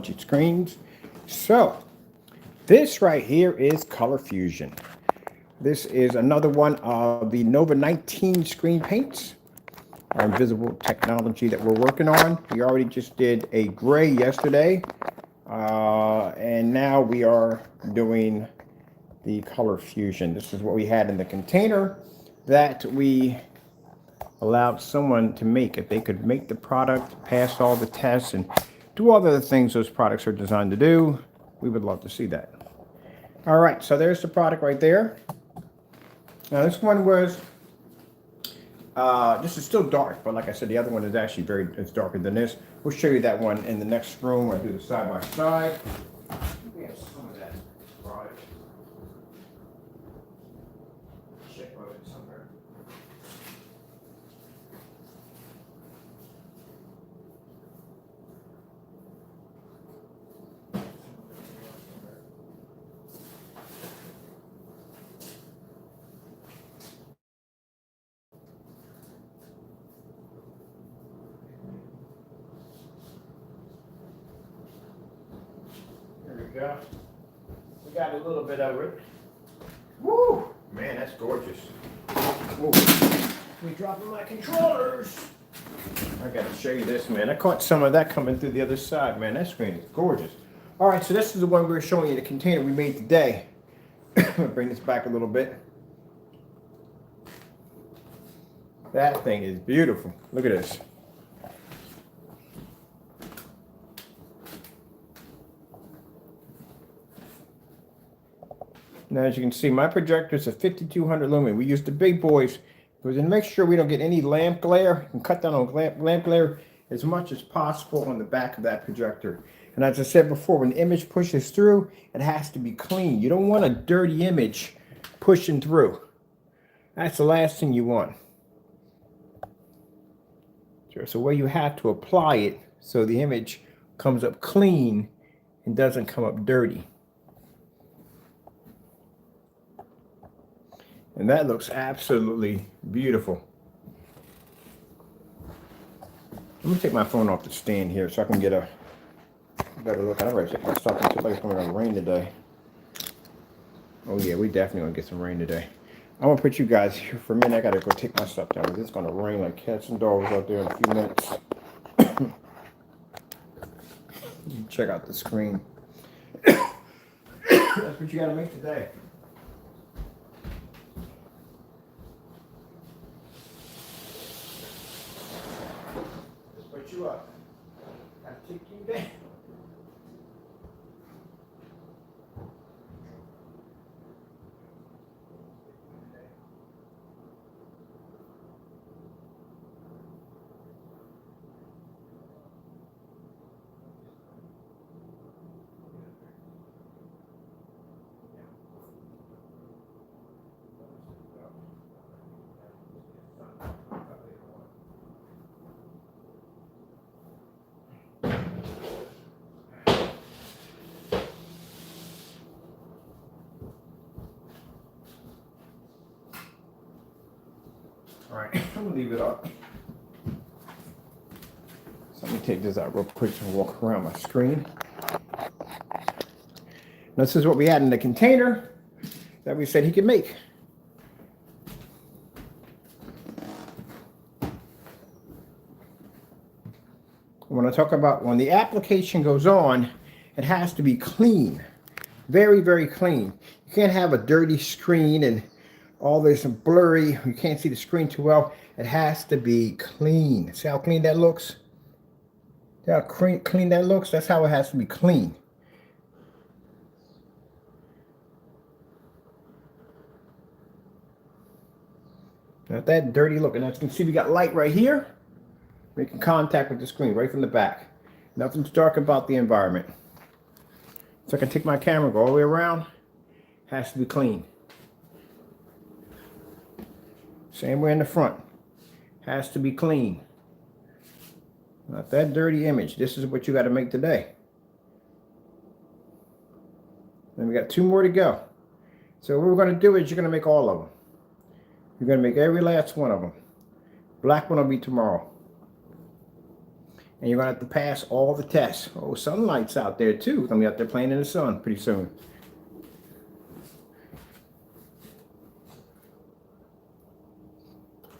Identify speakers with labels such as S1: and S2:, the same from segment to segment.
S1: screens. So this right here is Color Fusion. This is another one of the Nova 19 screen paints, our invisible technology that we're working on. We already just did a gray yesterday, and now we are doing the Color Fusion. This is what we had in the container that we allowed someone to make. If they could make the product, pass all the tests, and do all the things those products are designed to do, we would love to see that. All right, so there's the product right there. Now this one was, this is still dark, but like I said, the other one is actually it's darker than this. We'll show you that one in the next room. I'll do the side by side. We have some of that product. Check it somewhere. Go. We got a little bit of it. Woo! Man, that's gorgeous. Whoa. We dropping my controllers. I gotta show you this, man. I caught some of that coming through the other side, man. That screen is gorgeous. All right, so this is the one we were showing you, the container we made today. I'm gonna bring this back a little bit. That thing is beautiful. Look at this. Now, as you can see, my projector is a 5200 lumen. We use the big boys because to make sure we don't get any lamp glare and cut down on lamp glare as much as possible on the back of that projector. And as I said before, when the image pushes through, it has to be clean. You don't want a dirty image pushing through. That's the last thing you want. So where you have to apply it so the image comes up clean and doesn't come up dirty. And that looks absolutely beautiful. Let me take my phone off the stand here so I can get a better look. I already checked my stuff. It looks like it's going to rain today. Oh yeah, we definitely going to get some rain today. I'm going to put you guys here for a minute. I got to go take my stuff down because it's going to rain like cats and dogs out there in a few minutes. Check out the screen. That's what you got to make today. You up. I kick you down. All right, I'm gonna leave it up. So let me take this out real quick and walk around my screen. Now, this is what we had in the container that we said he could make. When I talk about when the application goes on, it has to be clean, very, very clean. You can't have a dirty screen and all this blurry, you can't see the screen too well. It has to be clean. See how clean that looks? See how clean that looks? That's how it has to be clean. Not that dirty look. And as you can see, we got light right here, making contact with the screen right from the back. Nothing's dark about the environment. So I can take my camera, go all the way around. Has to be clean. Same way in the front. Has to be clean. Not that dirty image. This is what you got to make today. Then we got 2 more to go. So what we're going to do is you're going to make all of them. You're going to make every last one of them. Black one will be tomorrow. And you're going to have to pass all the tests. Oh, sunlight's out there too. It's going to be out there playing in the sun pretty soon.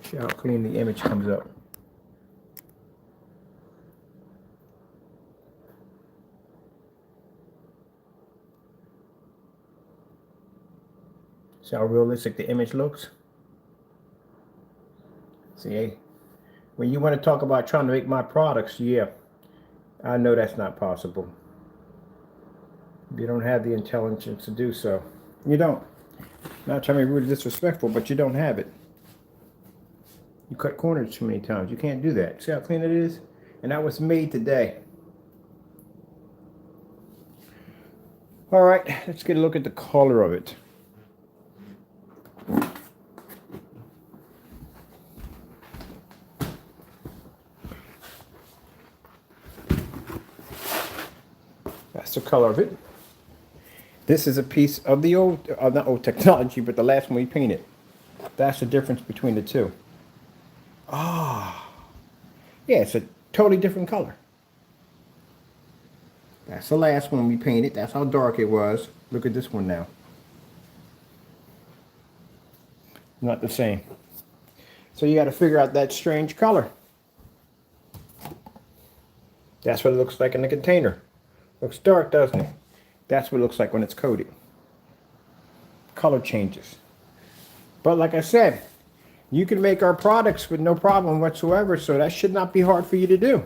S1: See how clean the image comes up. See how realistic the image looks? See, when you want to talk about trying to make my products, yeah, I know that's not possible. You don't have the intelligence to do so. You don't. Not trying to be really disrespectful, but you don't have it. You cut corners too many times. You can't do that. See how clean it is? And that was made today. All right, let's get a look at the color of it. That's the color of it. This is a piece of the old, not old technology, but the last one we painted. That's the difference between the two. Ah, yeah, it's a totally different color. That's the last one we painted. That's how dark it was. Look at this one now. Not the same. So you got to figure out that strange color. That's what it looks like in the container. Looks dark, doesn't it? That's what it looks like when it's coated. Color changes. But like I said, you can make our products with no problem whatsoever, so that should not be hard for you to do.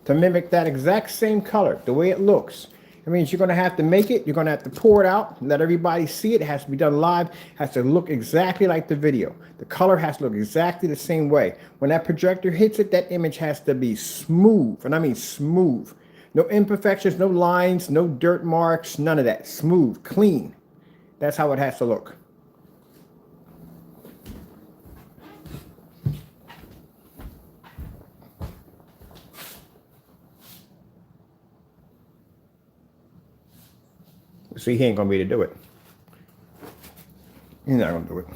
S1: To mimic that exact same color, the way it looks. It means you're going to have to make it, you're going to have to pour it out, let everybody see it. It has to be done live, it has to look exactly like the video. The color has to look exactly the same way. When that projector hits it, that image has to be smooth, and I mean smooth. No imperfections, no lines, no dirt marks, none of that. Smooth, clean. That's how it has to look. See, he ain't gonna be able to do it. He's not gonna do it.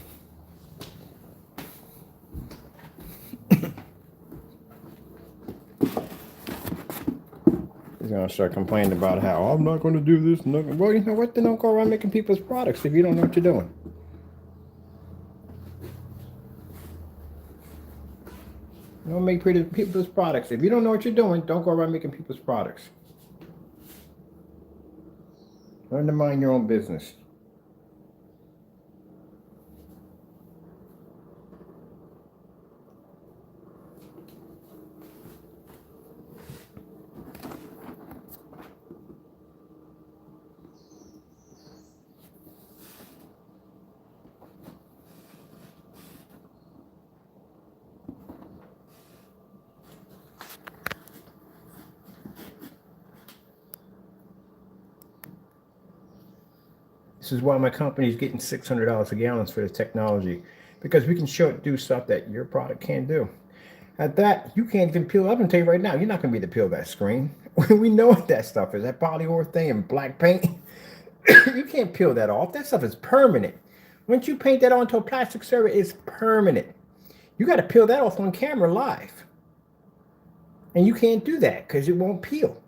S1: He's gonna start complaining about how I'm not gonna do this. Well, you know what? Then don't go around making people's products if you don't know what you're doing. Don't make people's products. If you don't know what you're doing, don't go around making people's products. Learn to mind your own business. This is why my company is getting $600 a gallon for the technology, because we can do stuff that your product can't do. At that, you can't even peel. I'm gonna tell you right now, you're not gonna be able to peel that screen. We know what that stuff is. That polyurethane thing and black paint. You can't peel that off. That stuff is permanent. Once you paint that onto a plastic surface, it's permanent. You got to peel that off on camera live, and you can't do that because it won't peel.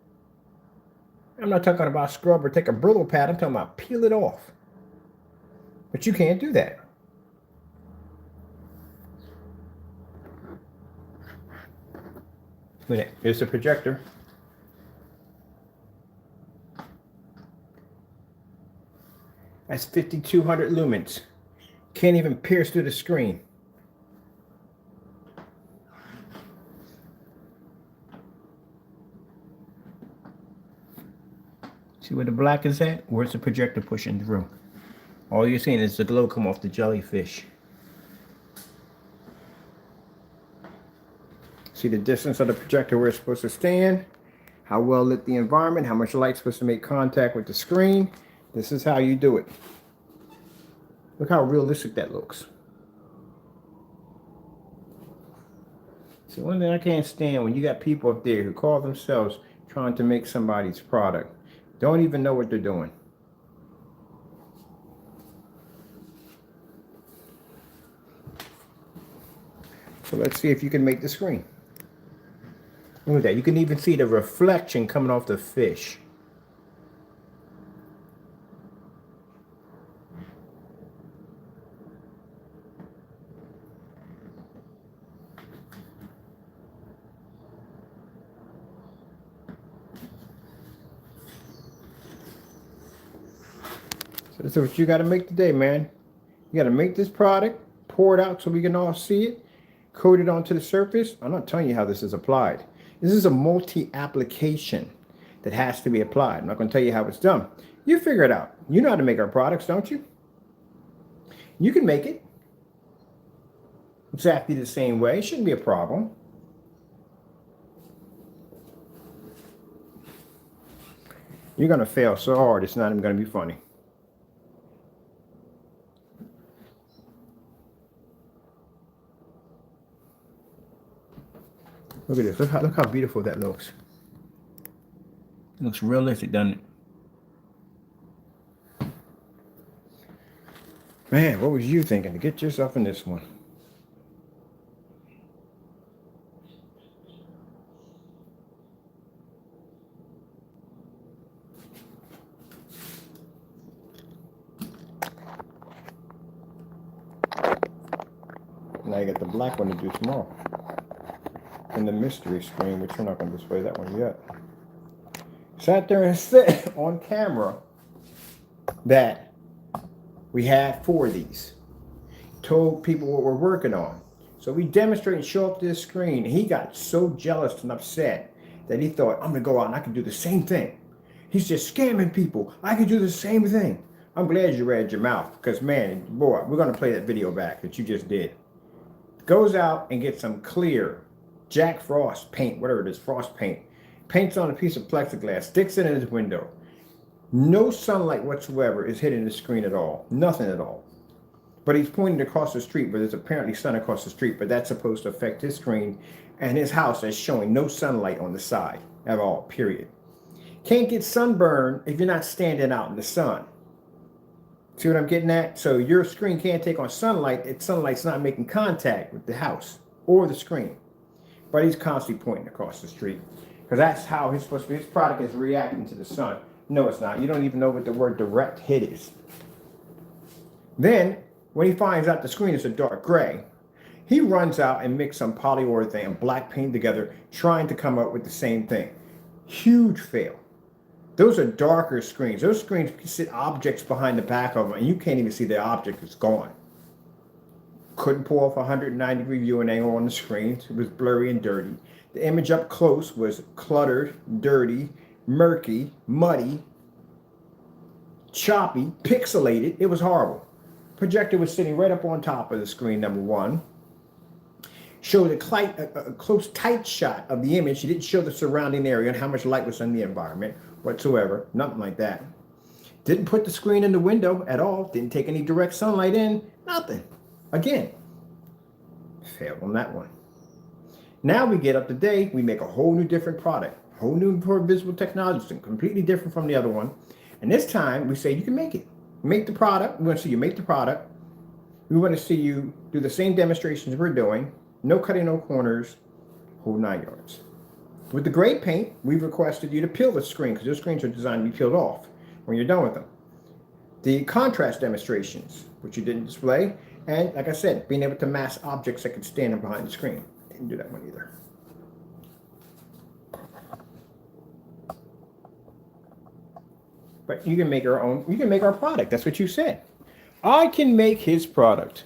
S1: I'm not talking about scrub or take a Brillo pad. I'm talking about peel it off. But you can't do that. Here's the projector. That's 5,200 lumens. Can't even pierce through the screen. See where the black is at? Where's the projector pushing through? All you're seeing is the glow come off the jellyfish. See the distance of the projector where it's supposed to stand, how well lit the environment, how much light's supposed to make contact with the screen. This is how you do it. Look how realistic that looks. See, one thing I can't stand when you got people up there who call themselves trying to make somebody's product, don't even know what they're doing. So let's see if you can make the screen. Look at that. You can even see the reflection coming off the fish. So this is what you got to make today, man. You got to make this product, pour it out so we can all see it, coat it onto the surface. I'm not telling you how this is applied. This is a multi-application that has to be applied. I'm not going to tell you how it's done. You figure it out. You know how to make our products, don't you? You can make it exactly the same way. It shouldn't be a problem. You're going to fail so hard, it's not even going to be funny. Look at this. Look how beautiful that looks. It looks realistic, doesn't it? Man, what was you thinking to get yourself in this one? Now you got the black one to do small. And the mystery screen, which we're not going to display that one yet. Sat there and said on camera that we had 4 of these. Told people what we're working on. So we demonstrate and show up to this screen. He got so jealous and upset that he thought, I'm going to go out and I can do the same thing. He's just scamming people. I can do the same thing. I'm glad you read your mouth because, man, boy, we're going to play that video back that you just did. Goes out and gets some clear Jack Frost paint, whatever it is, frost paint. Paints on a piece of plexiglass, sticks it in his window. No sunlight whatsoever is hitting the screen at all. Nothing at all. But he's pointing across the street where there's apparently sun across the street, but that's supposed to affect his screen and his house is showing no sunlight on the side at all, period. Can't get sunburn if you're not standing out in the sun. See what I'm getting at? So your screen can't take on sunlight if sunlight's not making contact with the house or the screen. But he's constantly pointing across the street because that's how he's supposed to be. His product is reacting to the sun. No, it's not. You don't even know what the word direct hit is. Then, when he finds out the screen is a dark gray, he runs out and mixes some polyurethane and black paint together, trying to come up with the same thing. Huge fail. Those are darker screens. Those screens sit objects behind the back of them, and you can't even see the object is gone. Couldn't pull off a 190-degree viewing angle on the screen. It was blurry and dirty. The image up close was cluttered, dirty, murky, muddy, choppy, pixelated. It was horrible. Projector was sitting right up on top of the screen, number one. Showed a close, tight shot of the image. He didn't show the surrounding area and how much light was in the environment whatsoever. Nothing like that. Didn't put the screen in the window at all. Didn't take any direct sunlight in. Nothing. Again, failed on that one. Now we get up to date. We make a whole new different product. Whole new visible technology. Something completely different from the other one. And this time we say you can make it. Make the product. We want to see you make the product. We want to see you do the same demonstrations we're doing. No cutting, no corners. Whole 9 yards. With the gray paint, we've requested you to peel the screen because those screens are designed to be peeled off when you're done with them. The contrast demonstrations, which you didn't display. And like I said, being able to mask objects that could stand behind the screen. Didn't do that one either. But you can make our own, you can make our product. That's what you said. I can make his product.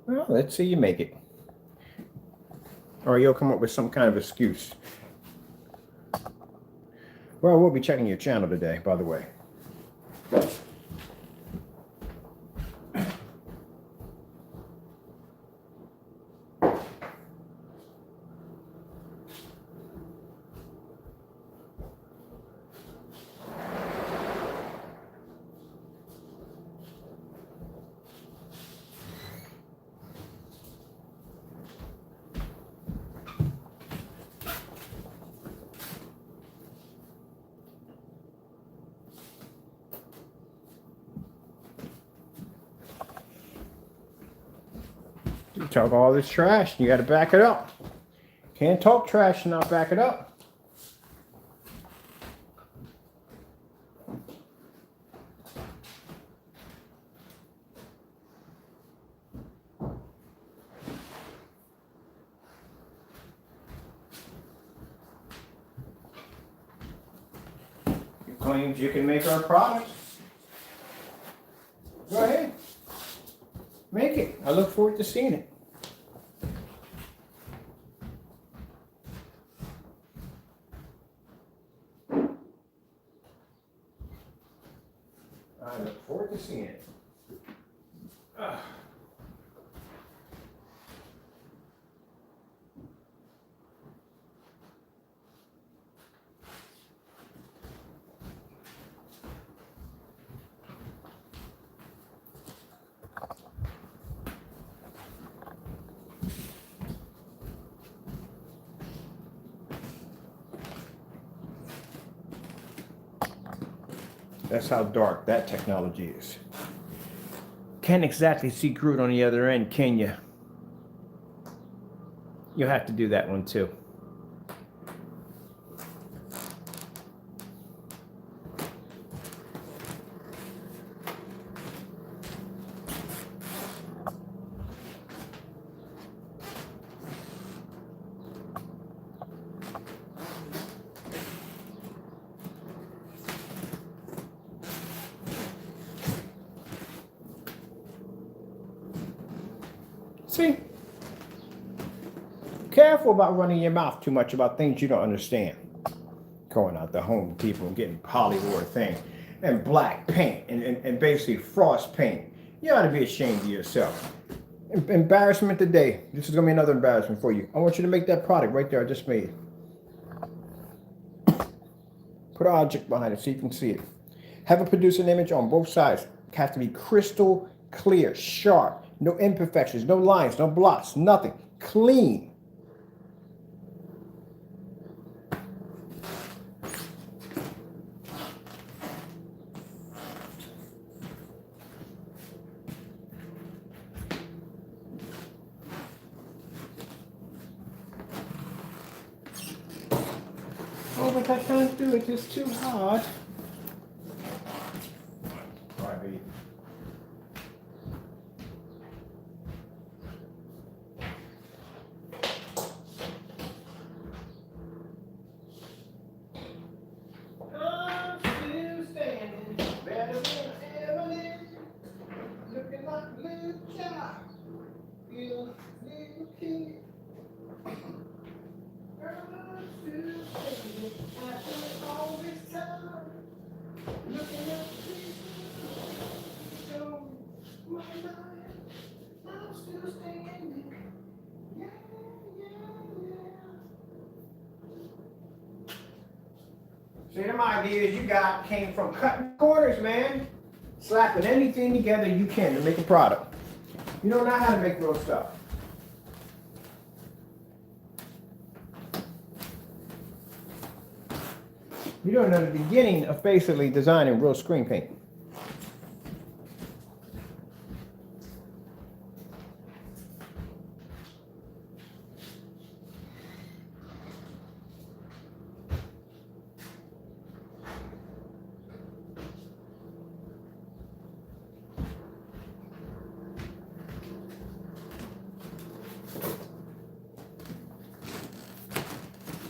S1: Well, let's see you make it. Or you'll come up with some kind of excuse. Well, we'll be checking your channel today, by the way. You talk all this trash, you got to back it up. Can't talk trash and not back it up. You claimed you can make our products. Go ahead. Make it. I look forward to seeing it. I look forward to seeing it. That's how dark that technology is. Can't exactly see Groot on the other end, can you? You'll have to do that one too. See? Careful about running your mouth too much about things you don't understand. Going out to Home Depot and getting polywood thing and black paint and basically frost paint. You ought to be ashamed of yourself. Embarrassment today. This is going to be another embarrassment for you. I want you to make that product right there I just made. Put an object behind it so you can see it. Have it produce an image on both sides. It has to be crystal clear, sharp, no imperfections, no lines, no blots, nothing. Clean. Oh, but I can't do it. It's too hard. Sorry. I'm still standing better than I ever lived. Looking like a little child. Feel like a little kid. I'm still standing after all this time. Looking at the show my mind. I'm still standing. Yeah, yeah, yeah. See, them ideas you got came from cutting corners, man. Slapping anything together you can to make a product. You don't know how to make real stuff. You don't know the beginning of basically designing real screen paint.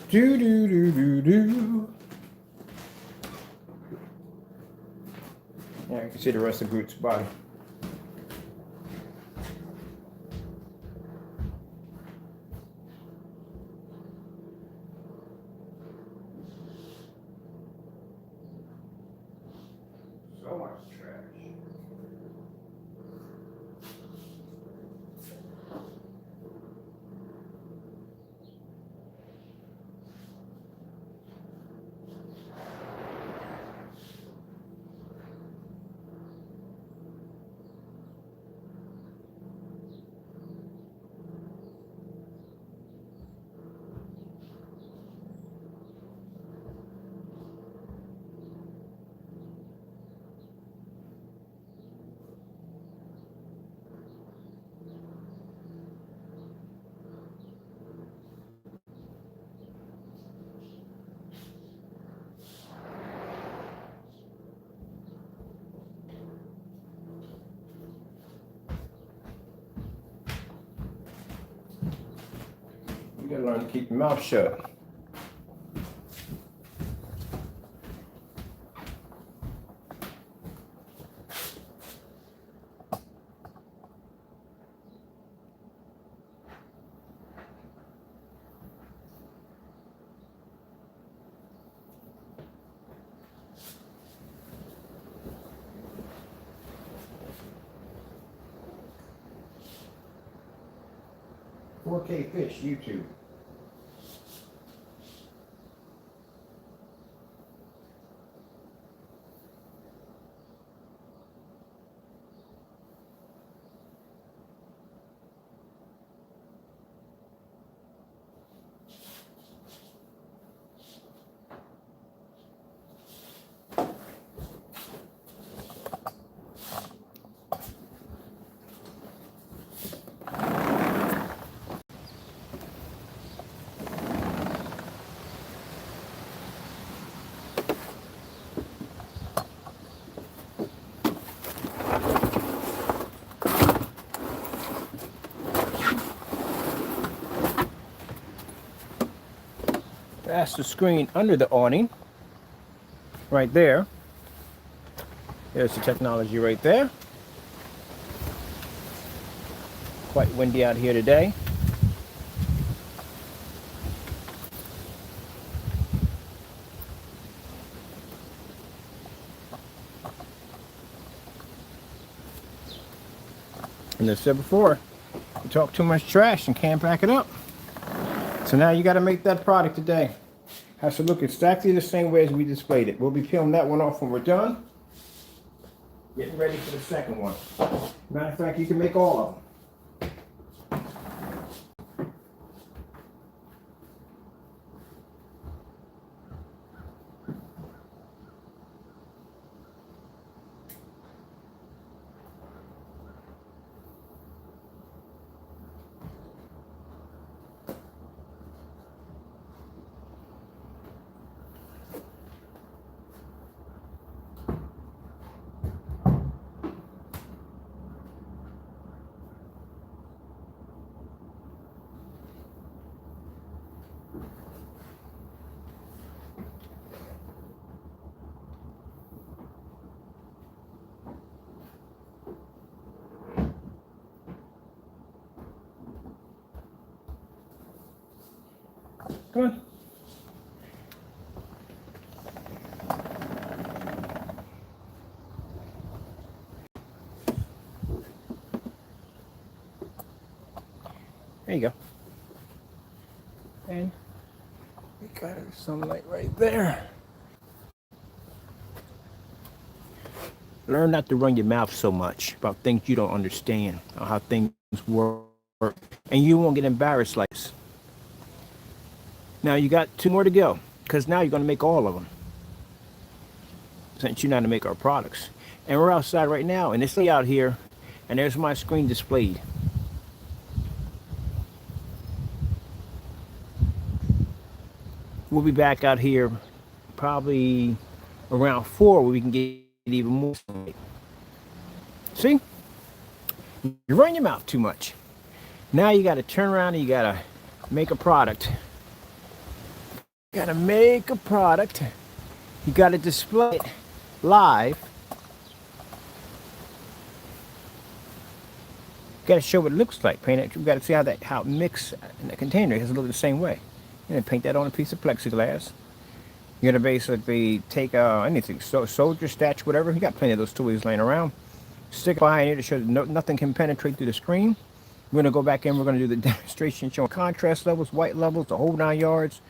S1: Do do do do do. Yeah, you can see the rest of Groot's body. So much trash. gotta learn to keep your mouth shut. $4K Fish, YouTube. That's the screen under the awning, right there. There's the technology right there. Quite windy out here today. And as I said before, you talk too much trash and can't back it up. So now you got to make that product today. Has to look exactly the same way as we displayed it. We'll be peeling that one off when we're done. Getting ready for the second one. Matter of fact, you can make all of them. Come on. There you go. And we got our sunlight right there. Learn not to run your mouth so much about things you don't understand or how things work, and you won't get embarrassed like this. Now you got 2 more to go, because now you're going to make all of them, since you know how to make our products. And we're outside right now, and it's out here, and there's my screen displayed. We'll be back out here probably around 4 where we can get even more sunlight. See? You run your mouth too much. Now you got to turn around and you got to make a product. You got to make a product. You got to display it live. You got to show what it looks like. Paint it. You got to see how it mixes in the container. It has to look the same way. And then paint that on a piece of plexiglass. You're going to basically take anything, soldier, statue, whatever. You got plenty of those toys laying around. Stick it behind here to show that nothing can penetrate through the screen. We're going to go back in. We're going to do the demonstration showing contrast levels, white levels, the whole 9 yards.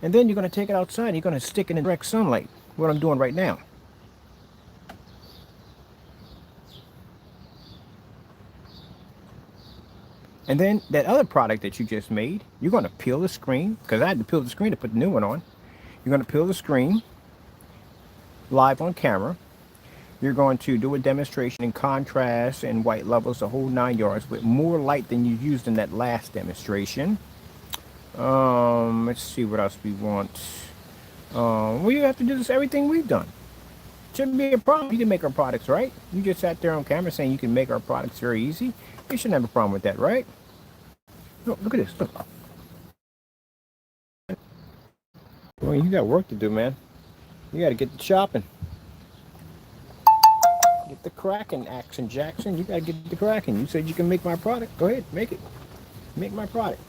S1: And then you're going to take it outside. You're going to stick it in direct sunlight. What I'm doing right now. And then that other product that you just made, you're going to peel the screen, because I had to peel the screen to put the new one on. You're going to peel the screen live on camera. You're going to do a demonstration in contrast and white levels, the whole 9 yards, with more light than you used in that last demonstration. Let's see what else we want. Well, you have to do this everything we've done. Shouldn't be a problem. You can make our products, right? You just sat there on camera saying you can make our products very easy. You shouldn't have a problem with that, right? Look at this. Look. Well, you got work to do, man. You got to get the shopping. Get the cracking, Action Jackson. You got to get the cracking. You said you can make my product. Go ahead, make it. Make my product.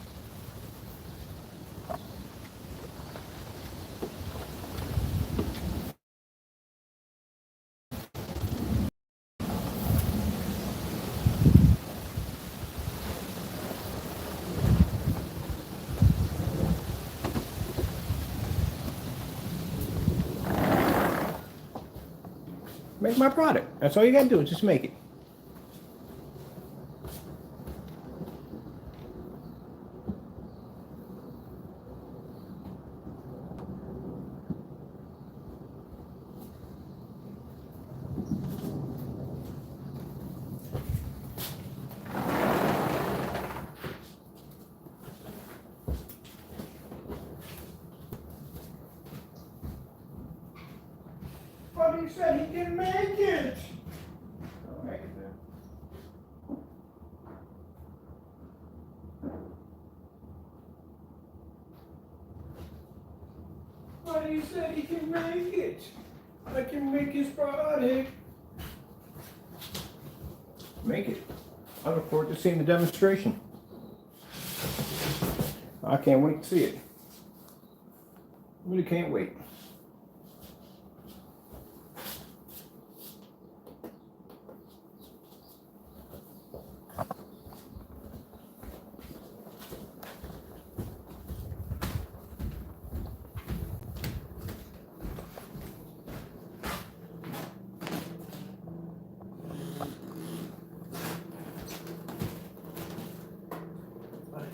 S1: Make my product. That's all you got to do is just make it. But he said he can make it. I'll make it then. But he said he can make it. I can make his product. Make it. I look forward to seeing the demonstration. I can't wait to see it. Really can't wait.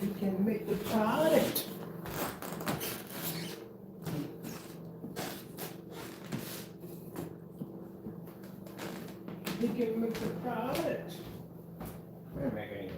S1: You can make the product. You can make the product. I didn't make anything.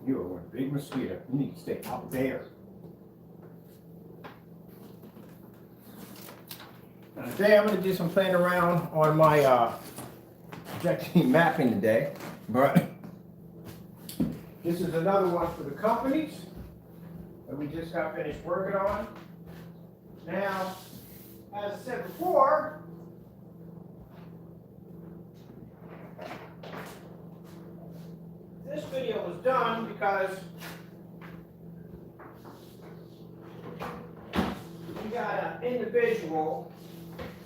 S1: You are one big mosquito. You need to stay out there. Now today I'm going to do some playing around on my objective mapping today. But this is another one for the companies that we just got finished working on. Now, as I said before, this video was done because we got an individual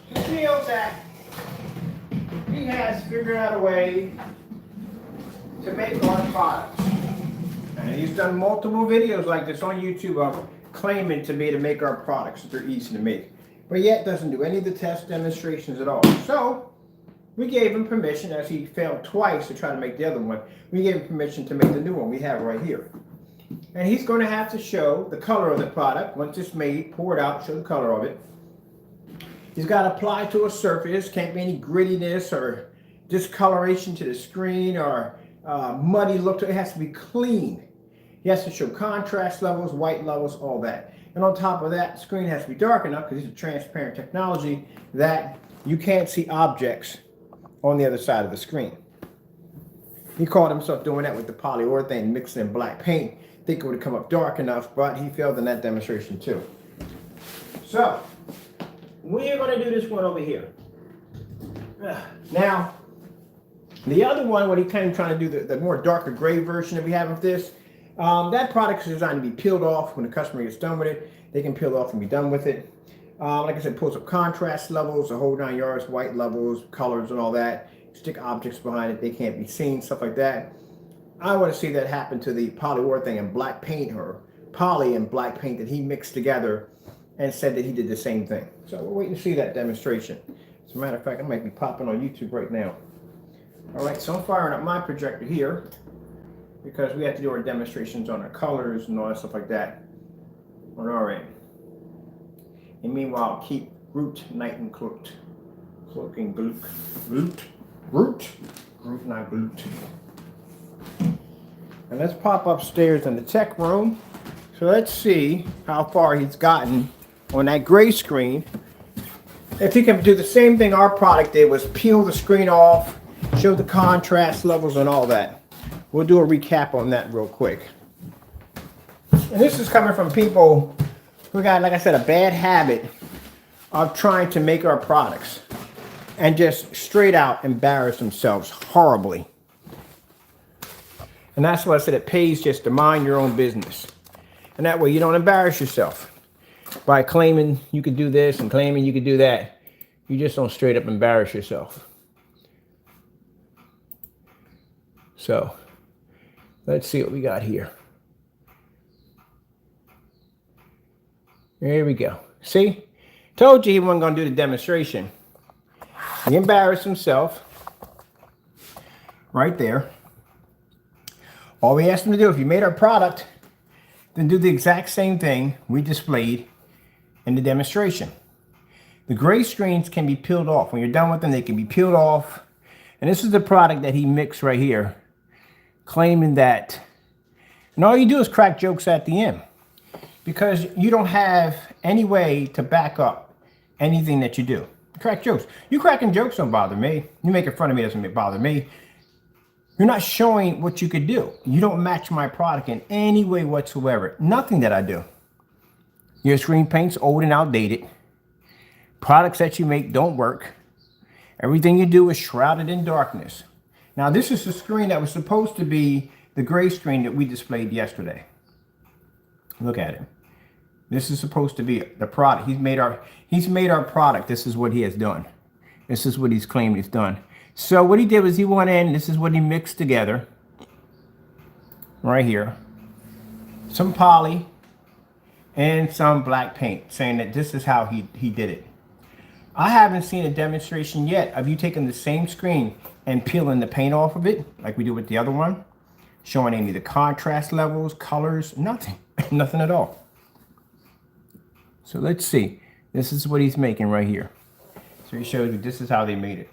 S1: who feels that he has figured out a way to make our products. And he's done multiple videos like this on YouTube of claiming to be to make our products that they're easy to make. But yet doesn't do any of the test demonstrations at all. So we gave him permission, as he failed twice to try to make the other one. We gave him permission to make the new one we have right here. And he's going to have to show the color of the product. Once it's made, pour it out, show the color of it. He's got to apply to a surface. Can't be any grittiness or discoloration to the screen or muddy look to it. It has to be clean. He has to show contrast levels, white levels, all that. And on top of that, the screen has to be dark enough, because it's a transparent technology, that you can't see objects on the other side of the screen. He caught himself doing that with the polyurethane, mixing in black paint. think it would have come up dark enough, but he failed in that demonstration too. So, we're going to do this one over here. Now, the other one, what he kind of trying to do, the more darker gray version that we have of this, that product is designed to be peeled off when the customer gets done with it. They can peel off and be done with it. Like I said, pulls up contrast levels, the whole 9 yards, white levels, colors and all that. Stick objects behind it, they can't be seen, stuff like that. I want to see that happen to the polyurethane and black paint, or poly and black paint that he mixed together and said that he did the same thing. So we're waiting to see that demonstration. As a matter of fact, I might be popping on YouTube right now. All right, so I'm firing up my projector here because we have to do our demonstrations on our colors and all that stuff like that on our end. And meanwhile, keep root, night, and cloaked. Cloaking, glute, root, not glute. And let's pop upstairs in the tech room. So let's see how far he's gotten on that gray screen. If he can do the same thing our product did, was peel the screen off, show the contrast levels and all that. We'll do a recap on that real quick. And this is coming from people who got, like I said, a bad habit of trying to make our products and just straight out embarrass themselves horribly. And that's why I said it pays just to mind your own business. And that way you don't embarrass yourself by claiming you could do this and claiming you could do that. You just don't straight up embarrass yourself. So let's see what we got here. There we go. See? Told you he wasn't going to do the demonstration. He embarrassed himself. Right there. All we asked him to do, if you made our product, then do the exact same thing we displayed in the demonstration. The gray screens can be peeled off. When you're done with them, they can be peeled off. And this is the product that he mixed right here, claiming that, and all you do is crack jokes at the end, because you don't have any way to back up anything that you do. Crack jokes. You cracking jokes don't bother me. You making fun of me doesn't bother me. You're not showing what you could do. You don't match my product in any way whatsoever. Nothing that I do. Your screen paint's old and outdated. Products that you make don't work. Everything you do is shrouded in darkness. Now, this is the screen that was supposed to be the gray screen that we displayed yesterday. Look at it. This is supposed to be the product. He's made our product. This is what he has done. This is what he's claimed he's done. So what he did was he went in, this is what he mixed together. Right here. Some poly and some black paint, saying that this is how he did it. I haven't seen a demonstration yet of you taking the same screen and peeling the paint off of it, like we did with the other one. Showing any of the contrast levels, colors, nothing. Nothing at all. So let's see. This is what he's making right here. So he shows you this is how they made it.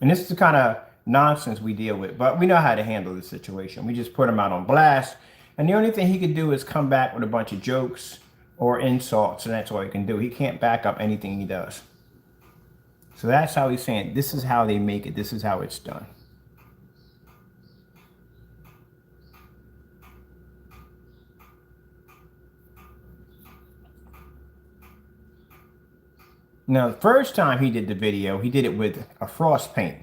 S1: And this is the kind of nonsense we deal with, but we know how to handle the situation. We just put him out on blast. And the only thing he could do is come back with a bunch of jokes or insults, and that's all he can do. He can't back up anything he does. So that's how he's saying, this is how they make it. This is how it's done. Now, the first time he did the video, he did it with a frost paint.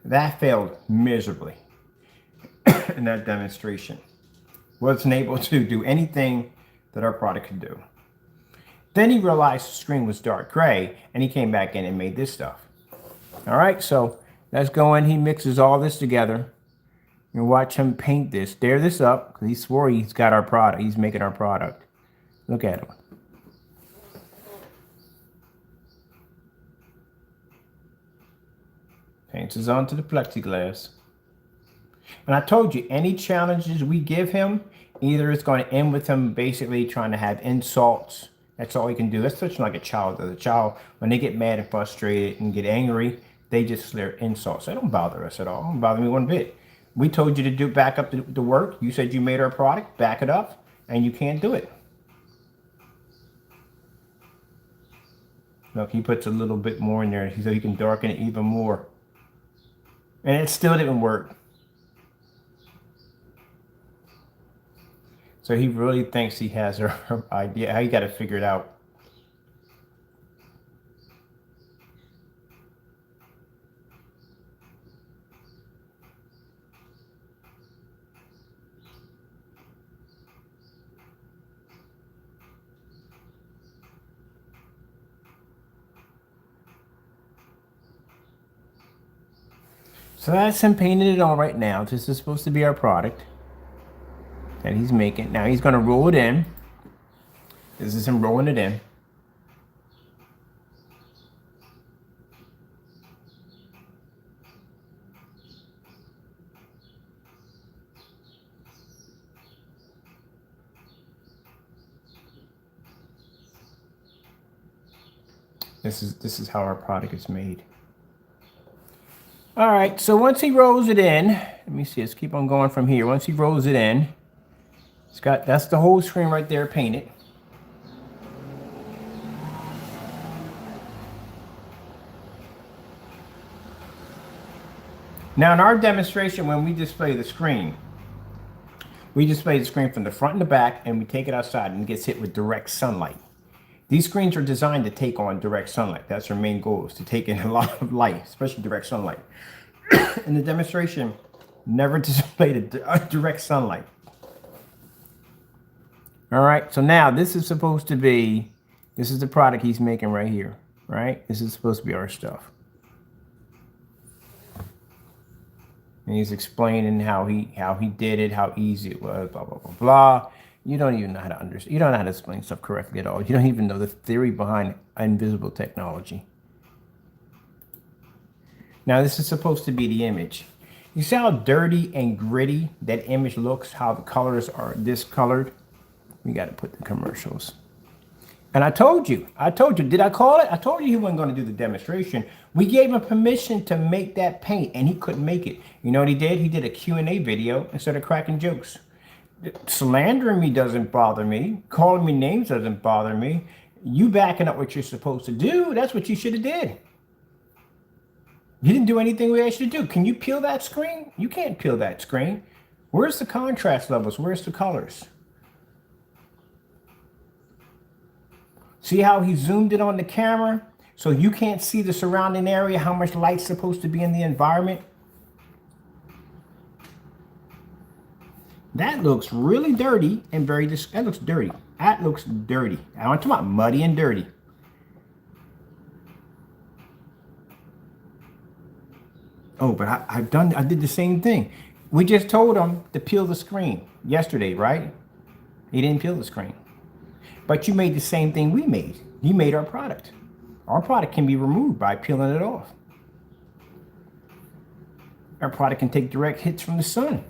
S1: That failed miserably in that demonstration. Wasn't able to do anything that our product could do. Then he realized the screen was dark gray, and he came back in and made this stuff. All right, so let's go in. He mixes all this together. And watch him paint this. Stir this up, because he swore he's got our product. He's making our product. Look at him. Paints us onto the plexiglass. And I told you, any challenges we give him, either it's going to end with him basically trying to have insults. That's all he can do. That's such like a child does. A child, when they get mad and frustrated and get angry, they just slur insults. That don't bother us at all. It don't bother me one bit. We told you to do back up the work. You said you made our product. Back it up. And you can't do it. Look, he puts a little bit more in there so he can darken it even more. And it still didn't work. So he really thinks he has her idea. How you got to figure it out. So that's him painting it on right now. This is supposed to be our product that he's making. Now he's going to roll it in. This is him rolling it in. This is how our product is made. All right, so once he rolls it in, let me see, let's keep on going from here. Once he rolls it in, that's the whole screen right there painted. Now in our demonstration, when we display the screen, we display the screen from the front and the back, and we take it outside and it gets hit with direct sunlight. These screens are designed to take on direct sunlight. That's our main goal, is to take in a lot of light, especially direct sunlight. In the demonstration, never displayed direct sunlight. All right, so now this is supposed to be, this is the product he's making right here, right? This is supposed to be our stuff. And he's explaining how he did it, how easy it was, blah, blah, blah, blah. You don't even know how to understand. You don't know how to explain stuff correctly at all. You don't even know the theory behind invisible technology. Now, this is supposed to be the image. You see how dirty and gritty that image looks, how the colors are discolored? We got to put the commercials. And I told you, did I call it? I told you he wasn't going to do the demonstration. We gave him permission to make that paint, and he couldn't make it. You know what he did? He did a Q&A video instead of cracking jokes. Slandering me doesn't bother me. Calling me names doesn't bother me. You backing up what you're supposed to do, that's what you should have did. You didn't do anything we asked you to do. Can you peel that screen? You can't peel that screen. Where's the contrast levels? Where's the colors? See how he zoomed it on the camera? So you can't see the surrounding area, how much light's supposed to be in the environment? That looks really dirty and that looks dirty. That looks dirty. I'm talking about muddy and dirty. Oh, but I did the same thing. We just told him to peel the screen yesterday, right? He didn't peel the screen. But you made the same thing we made. You made our product. Our product can be removed by peeling it off. Our product can take direct hits from the sun.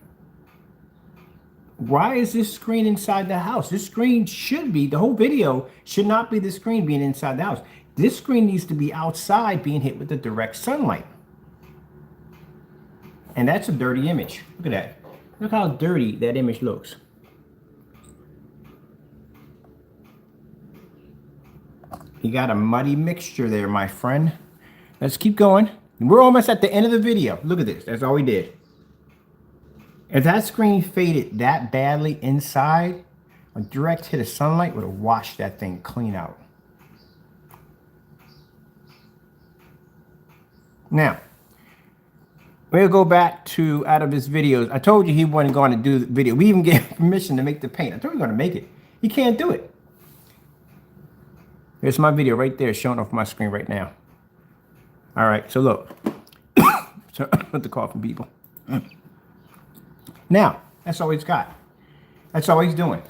S1: Why is this screen inside the house? This screen should be, the whole video should not be the screen being inside the house. This screen needs to be outside being hit with the direct sunlight. And that's a dirty image. Look at that. Look how dirty that image looks. You got a muddy mixture there, my friend. Let's keep going. We're almost at the end of the video. Look at this. That's all we did. If that screen faded that badly inside, a direct hit of sunlight would have washed that thing clean out. Now, we'll go back to out of his videos. I told you he wasn't going to do the video. We even gave him permission to make the paint. I told him he was going to make it. He can't do it. Here's my video right there showing off my screen right now. All right, so look. So, put the call from people. Now, that's all he's got. That's all he's doing.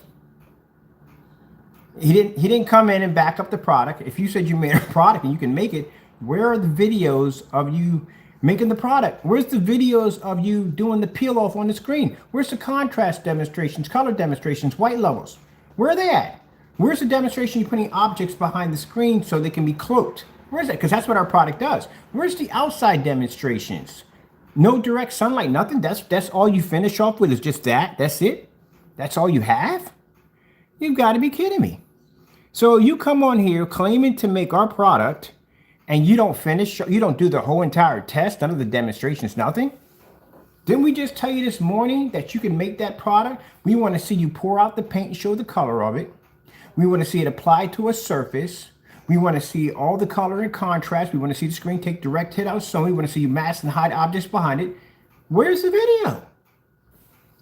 S1: He didn't come in and back up the product. If you said you made a product and you can make it, where are the videos of you making the product? Where's the videos of you doing the peel off on the screen? Where's the contrast demonstrations, color demonstrations, white levels? Where are they at? Where's the demonstration you putting objects behind the screen so they can be cloaked? Where's that? Because that's what our product does. Where's the outside demonstrations? No direct sunlight, nothing. That's all you finish off with is just that. That's it. That's all you have. You've got to be kidding me. So you come on here claiming to make our product, and you don't finish. You don't do the whole entire test. None of the demonstrations. Nothing. Didn't we just tell you this morning that you can make that product? We want to see you pour out the paint and show the color of it. We want to see it applied to a surface. We want to see all the color and contrast. We want to see the screen take direct hit out of sun. We want to see you mask and hide objects behind it. Where's the video?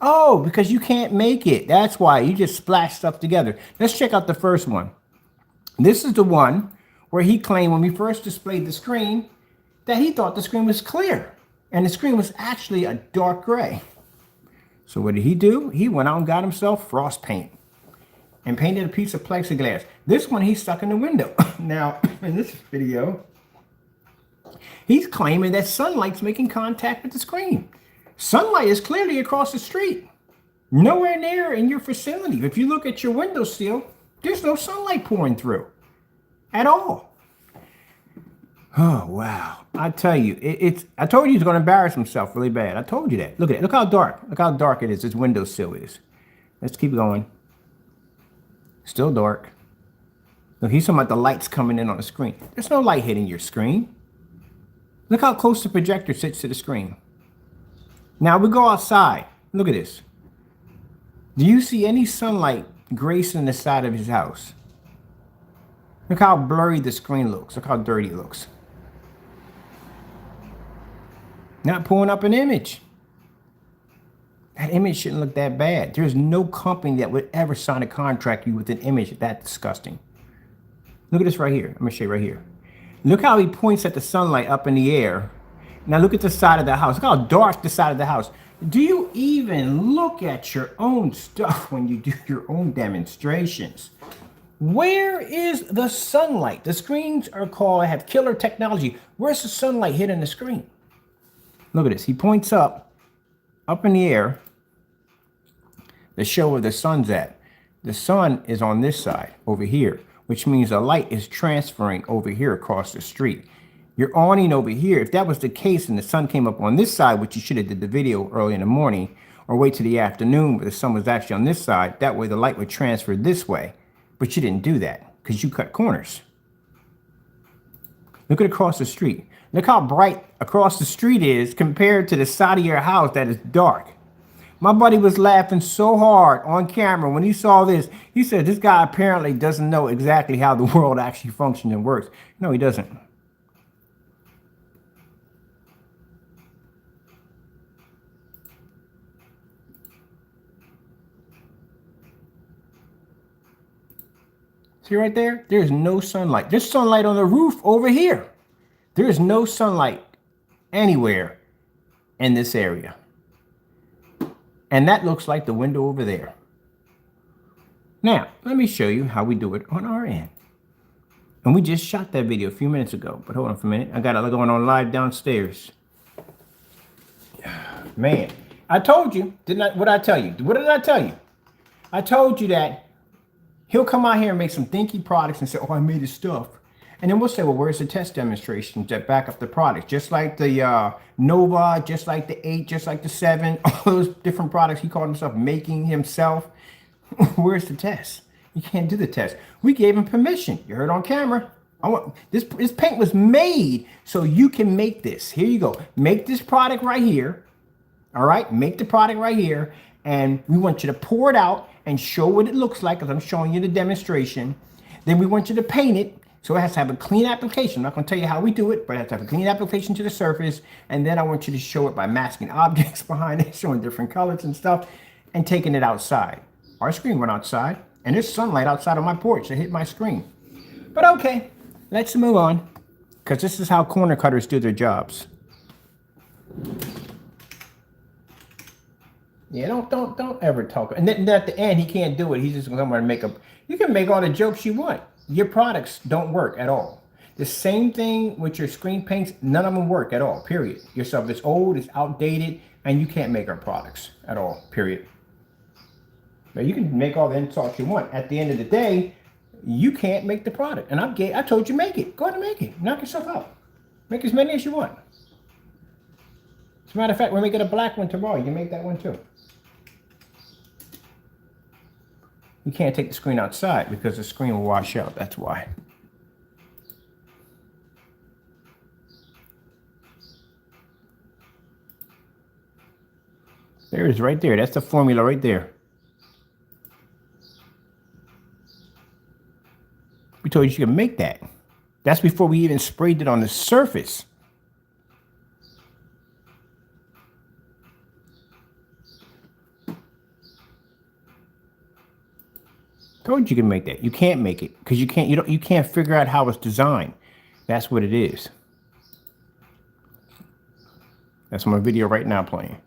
S1: Oh, because you can't make it. That's why you just splash stuff together. Let's check out the first one. This is the one where he claimed when we first displayed the screen that he thought the screen was clear and the screen was actually a dark gray. So what did he do? He went out and got himself frost paint and painted a piece of plexiglass. This one he stuck in the window. Now, in this video, he's claiming that sunlight's making contact with the screen. Sunlight is clearly across the street, nowhere near in your facility. If you look at your windowsill, there's no sunlight pouring through at all. Oh, wow. I tell you, I told you he's going to embarrass himself really bad. I told you that. Look at it. Look how dark. Look how dark it is. This windowsill is. Let's keep going. Still dark. Look, he's talking about the lights coming in on the screen. There's no light hitting your screen. Look how close the projector sits to the screen. Now we go outside. Look at this. Do you see any sunlight gracing the side of his house? Look how blurry the screen looks. Look how dirty it looks. Not pulling up an image. That image shouldn't look that bad. There's no company that would ever sign a contract you with an image that disgusting. Look at this right here. I'm going to show you right here. Look how he points at the sunlight up in the air. Now look at the side of the house. Look how dark the side of the house. Do you even look at your own stuff when you do your own demonstrations? Where is the sunlight? The screens are called, have killer technology. Where's the sunlight hitting the screen? Look at this. He points up in the air, to show where the sun's at. The sun is on this side over here, which means the light is transferring over here across the street. Your awning over here, if that was the case and the sun came up on this side, which you should have did the video early in the morning, or wait till the afternoon where the sun was actually on this side, that way the light would transfer this way. But you didn't do that because you cut corners. Look at across the street. Look how bright across the street is compared to the side of your house that is dark. My buddy was laughing so hard on camera when he saw this. He said, this guy apparently doesn't know exactly how the world actually functions and works. No, he doesn't. See right there? There's no sunlight. There's sunlight on the roof over here. There is no sunlight anywhere in this area. And that looks like the window over there. Now, let me show you how we do it on our end. And we just shot that video a few minutes ago. But hold on for a minute. I got it going on live downstairs. Man, I told you. What did I tell you? What did I tell you? I told you that he'll come out here and make some dinky products and say, oh, I made his stuff. And then we'll say, well, where's the test demonstrations that back up the product? Just like the Nova, just like the 8, just like the 7, all those different products he called himself making himself. Where's the test? You can't do the test. We gave him permission. You heard on camera. This paint was made so you can make this. Here you go. Make this product right here. All right? Make the product right here. And we want you to pour it out and show what it looks like, as I'm showing you the demonstration. Then we want you to paint it. So it has to have a clean application. I'm not going to tell you how we do it, but it has to have a clean application to the surface. And then I want you to show it by masking objects behind it, showing different colors and stuff, and taking it outside. Our screen went outside, and there's sunlight outside on my porch that hit my screen. But okay, let's move on, because this is how corner cutters do their jobs. Yeah, don't ever talk. And then at the end, he can't do it. He's just going to come and make up. You can make all the jokes you want. Your products don't work at all. The same thing with your screen paints. None of them work at all, period. Your stuff is old, it's outdated, and you can't make our products at all, period. But you can make all the insults you want. At the end of the day, you can't make the product. And I told you make it. Go ahead and make it. Knock yourself out. Make as many as you want. As a matter of fact, we're making a black one tomorrow. You can make that one too. You can't take the screen outside because the screen will wash out. That's why. There it is right there. That's the formula right there. We told you can make that. That's before we even sprayed it on the surface. Told you can make that. You can't make it because you can't figure out how it's designed. That's what it is. That's my video right now playing.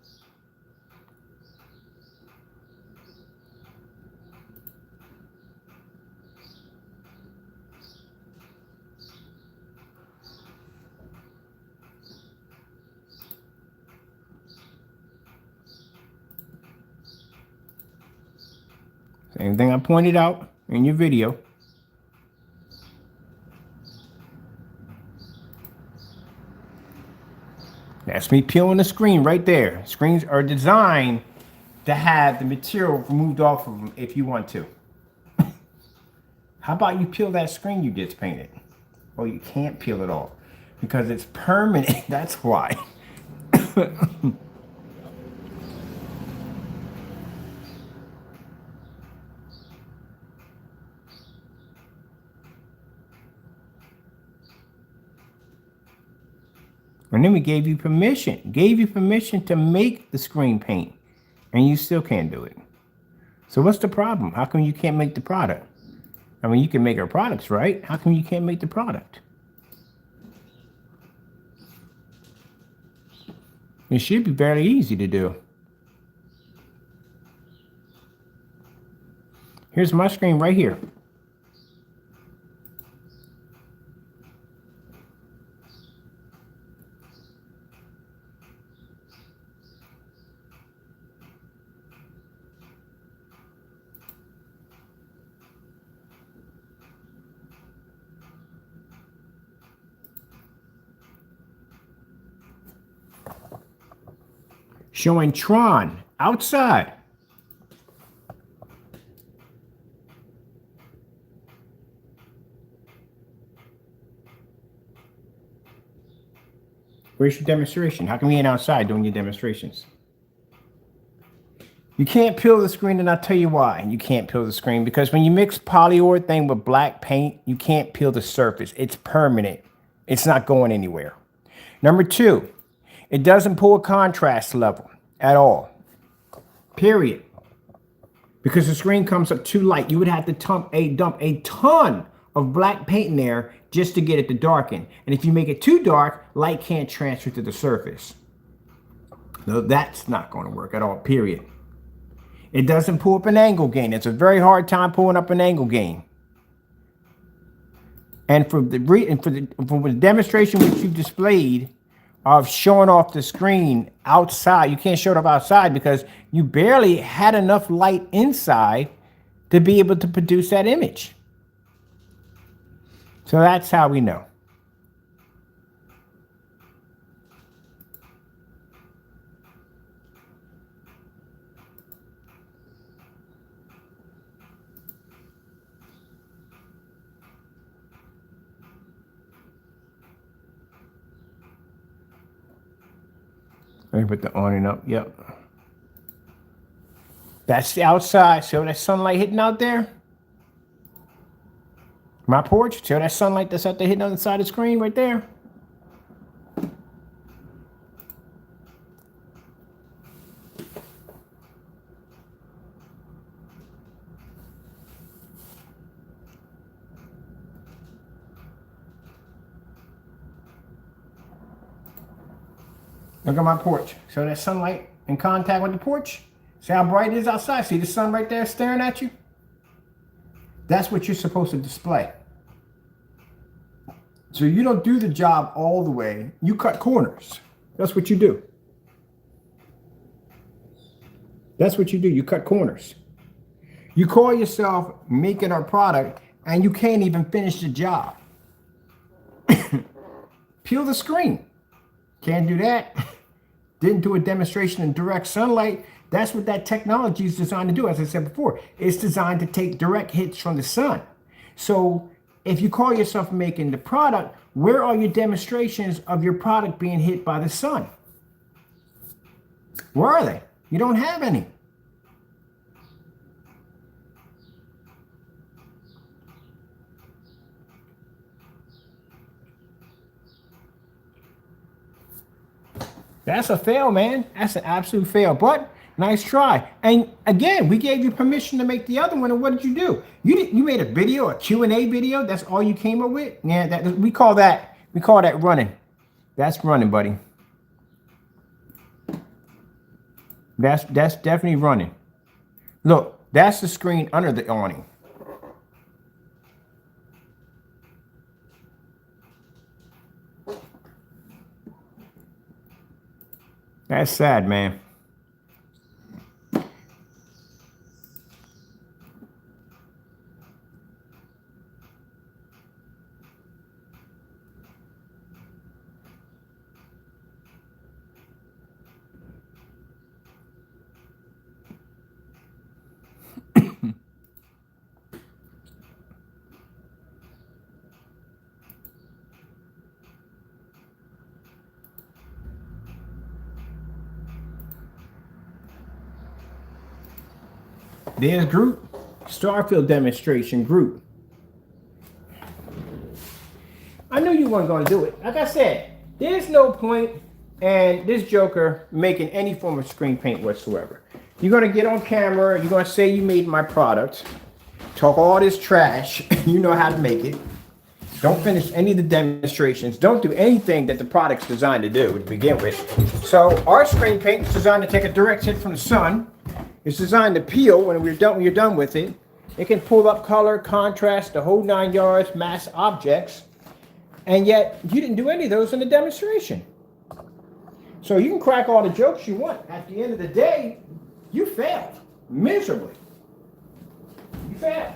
S1: Same thing I pointed out in your video. That's me peeling the screen right there. Screens are designed to have the material removed off of them if you want to. How about you peel that screen you just painted? Well, you can't peel it off because it's permanent. That's why. And then we gave you permission to make the screen paint, and you still can't do it. So what's the problem? How come you can't make the product? I mean, you can make our products, right? How come you can't make the product? It should be fairly easy to do. Here's my screen right here. Showing Tron outside. Where's your demonstration? How come you ain't outside doing your demonstrations? You can't peel the screen, and I'll tell you why. You can't peel the screen because when you mix polyurethane with black paint, you can't peel the surface. It's permanent. It's not going anywhere. Number two, it doesn't pull a contrast level at all. Period. Because the screen comes up too light. You would have to dump a ton of black paint in there just to get it to darken. And if you make it too dark, light can't transfer to the surface. No, that's not going to work at all, period. It doesn't pull up an angle gain. It's a very hard time pulling up an angle gain. And for the demonstration which you displayed of showing off the screen outside, you can't show it off outside because you barely had enough light inside to be able to produce that image. So that's how we know. Let me put the awning up. Yep. That's the outside. See all that sunlight hitting out there? My porch. See all that sunlight that's out there hitting on the side of the screen right there? Look at my porch. So that sunlight in contact with the porch. See how bright it is outside? See the sun right there staring at you? That's what you're supposed to display. So you don't do the job all the way. You cut corners. That's what you do. That's what you do. You cut corners. You call yourself making our product and you can't even finish the job. Peel the screen. Can't do that. Didn't do a demonstration in direct sunlight. That's what that technology is designed to do. As I said before, it's designed to take direct hits from the sun. So if you call yourself making the product, where are your demonstrations of your product being hit by the sun? Where are they? You don't have any. That's a fail, man. That's an absolute fail. But nice try. And again, we gave you permission to make the other one. And what did you do? You made a video, a Q&A video. That's all you came up with. Yeah, we call that running. That's running, buddy. That's definitely running. Look, that's the screen under the awning. That's sad, man. There's group. Starfield demonstration group. I knew you weren't going to do it. Like I said, there's no point in this joker making any form of screen paint whatsoever. You're going to get on camera. You're going to say you made my product. Talk all this trash. You know how to make it. Don't finish any of the demonstrations. Don't do anything that the product's designed to do to begin with. So our screen paint is designed to take a direct hit from the sun. It's designed to peel when you're done with it. It can pull up color, contrast, the whole 9 yards, mass objects. And yet, you didn't do any of those in the demonstration. So you can crack all the jokes you want. At the end of the day, you failed miserably. You failed.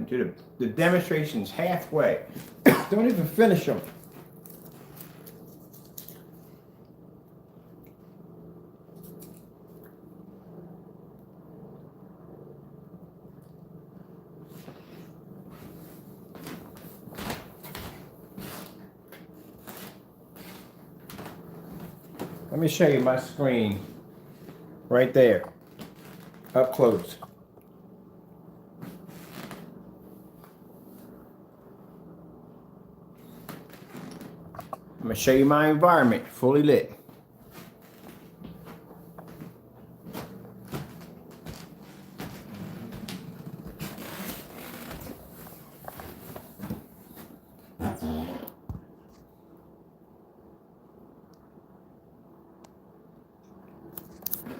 S1: Do the demonstrations halfway. Don't even finish them. Let me show you my screen right there, up close. I'm going to show you my environment, fully lit.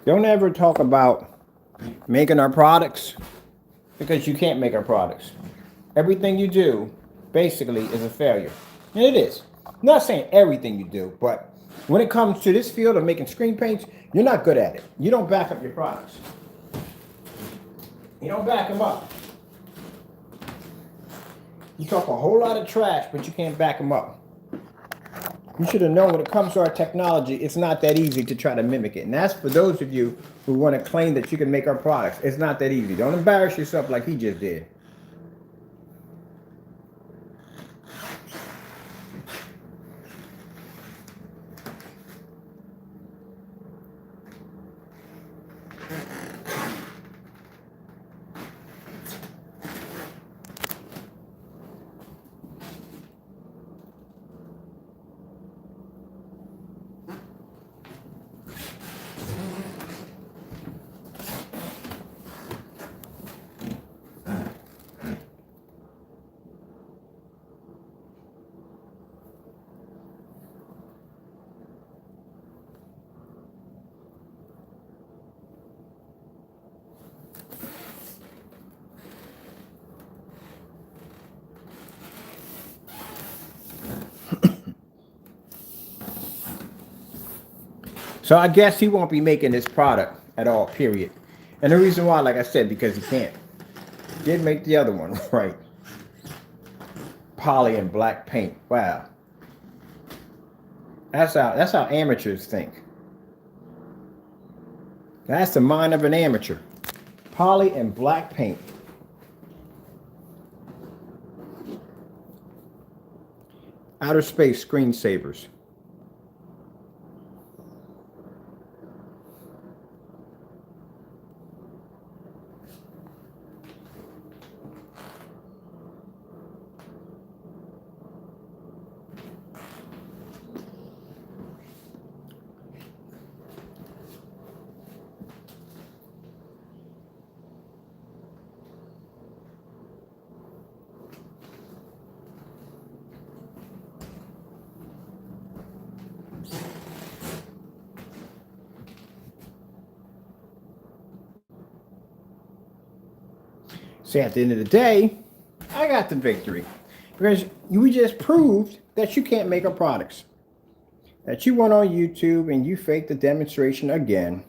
S1: Don't ever talk about making our products, because you can't make our products. Everything you do basically is a failure. And it is. I'm not saying everything you do, but when it comes to this field of making screen paints, you're not good at it. You don't back up your products. You don't back them up. You talk a whole lot of trash, but you can't back them up. You should have known when it comes to our technology, it's not that easy to try to mimic it. And that's for those of you who want to claim that you can make our products. It's not that easy. Don't embarrass yourself like he just did. So I guess he won't be making this product at all, period. And the reason why, like I said, because he can't. Did make the other one, right? Poly and black paint. Wow. That's how amateurs think. That's the mind of an amateur. Poly and black paint. Outer space screensavers. See, at the end of the day, I got the victory. Because we just proved that you can't make our products. That you went on YouTube and you faked the demonstration again,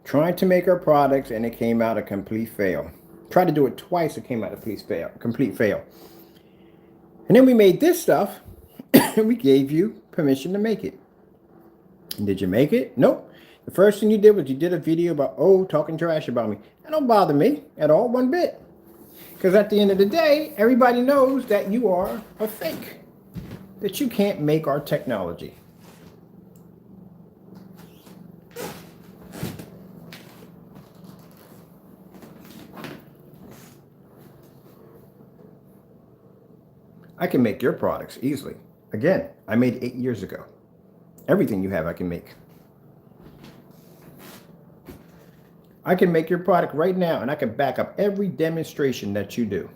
S1: trying to make our products, and it came out a complete fail. Tried to do it twice, it came out a complete fail. And then we made this stuff, and we gave you permission to make it. And did you make it? Nope. The first thing you did was you did a video about, talking trash about me. That don't bother me at all, one bit. Because at the end of the day, everybody knows that you are a fake. That you can't make our technology. I can make your products easily. Again, I made 8 years ago. Everything you have, I can make. I can make your product right now, and I can back up every demonstration that you do.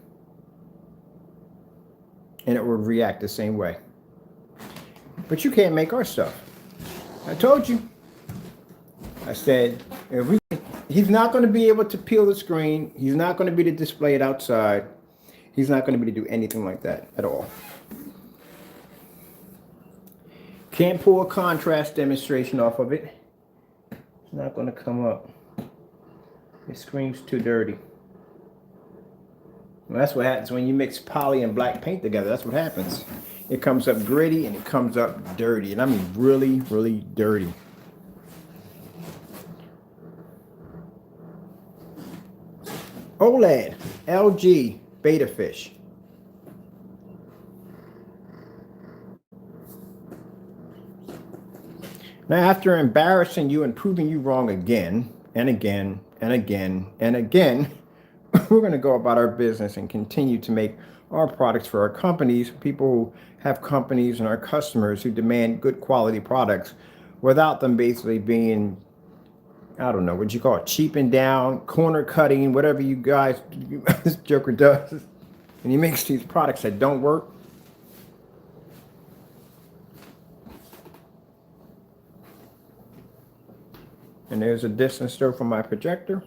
S1: And it will react the same way. But you can't make our stuff. I told you. I said, he's not going to be able to peel the screen. He's not going to be able to display it outside. He's not going to be able to do anything like that at all. Can't pull a contrast demonstration off of it. It's not going to come up. It screams too dirty. Well, that's what happens when you mix poly and black paint together. That's what happens. It comes up gritty and it comes up dirty. And I mean really, really dirty. OLED, LG, Beta Fish. Now, after embarrassing you and proving you wrong again and again and again and again, we're going to go about our business and continue to make our products for our companies, people who have companies, and our customers who demand good quality products without them basically being, I don't know, what you call it, cheaping down, corner cutting, whatever you guys, this joker does. And he makes these products that don't work. And there's a distance still from my projector.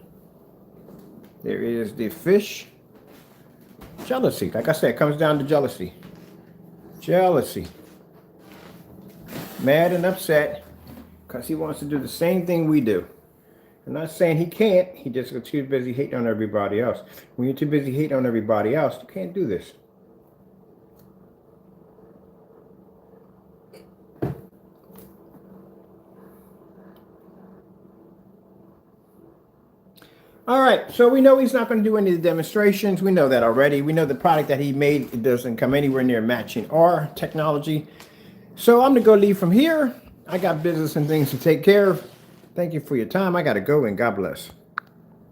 S1: There is the fish. Jealousy. Like I said, it comes down to jealousy. Jealousy. Mad and upset because he wants to do the same thing we do. I'm not saying he can't. He just gets too busy hating on everybody else. When you're too busy hating on everybody else, you can't do this. All right, so we know he's not going to do any of the demonstrations. We know that already. We know the product that he made, it doesn't come anywhere near matching our technology. So I'm going to go leave from here. I got business and things to take care of. Thank you for your time. I got to go, and God bless.